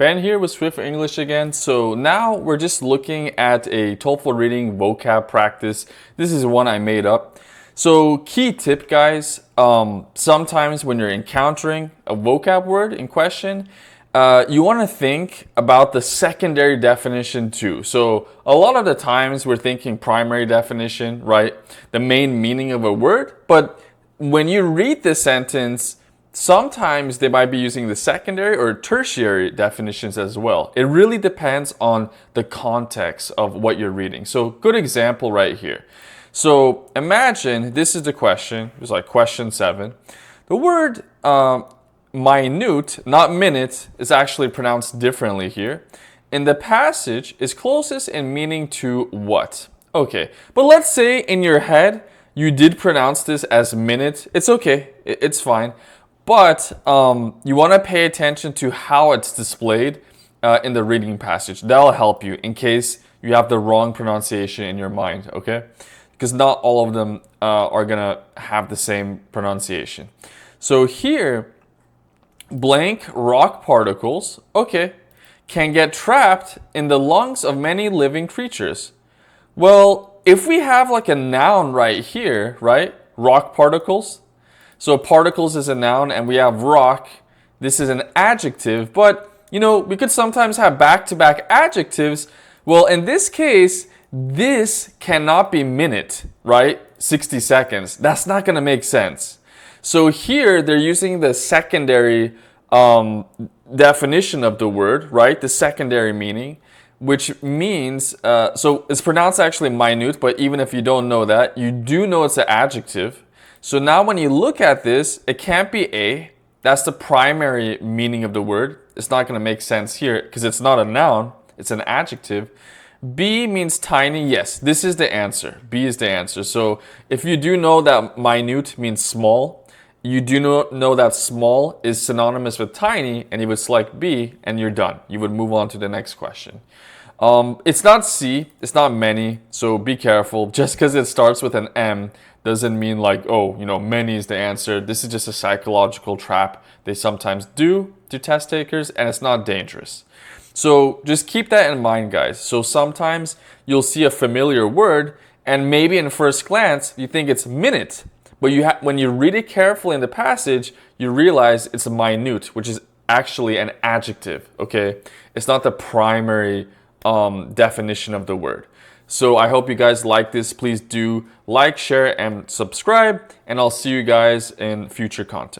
Ben here with Swift English again. So now we're just looking at a TOEFL reading vocab practice. This is one I made up. So key tip, guys, sometimes when you're encountering a vocab word in question, you want to think about the secondary definition too. So a lot of the times we're thinking primary definition, right? The main meaning of a word. But when you read this sentence, sometimes they might be using the secondary or tertiary definitions as well. It really depends on the context of what you're reading. So good example right here. So imagine this is the question. It's like question 7. The word minute, not minute, is actually pronounced differently here. In the passage is closest in meaning to what? Okay, but let's say in your head you did pronounce this as minute. It's okay, it's fine. But you want to pay attention to how it's displayed in the reading passage. That'll help you in case you have the wrong pronunciation in your mind, okay? Because not all of them are going to have the same pronunciation. So here, blank rock particles, okay, can get trapped in the lungs of many living creatures. Well, if we have like a noun right here, right? Rock particles. So particles is a noun and we have rock. This is an adjective, but you know, we could sometimes have back-to-back adjectives. Well, in this case, this cannot be minute, right? 60 seconds. That's not going to make sense. So here they're using the secondary definition of the word, right? The secondary meaning, which means, so it's pronounced actually minute, but even if you don't know that, you do know it's an adjective. So now when you look at this, it can't be A. That's the primary meaning of the word. It's not going to make sense here because it's not a noun. It's an adjective. B means tiny. Yes, this is the answer. B is the answer. So if you do know that minute means small, you do know that small is synonymous with tiny, and you would select B and you're done. You would move on to the next question. It's not C, it's not many, so be careful. Just because it starts with an M doesn't mean like, oh, you know, many is the answer. This is just a psychological trap they sometimes do to test takers, and it's not dangerous. So just keep that in mind, guys. So sometimes you'll see a familiar word, and maybe in first glance, you think it's minute. But when you read it carefully in the passage, you realize it's a minute, which is actually an adjective, okay? It's not the primary definition of the word. So I hope you guys like this. Please do like, share, and subscribe, and I'll see you guys in future content.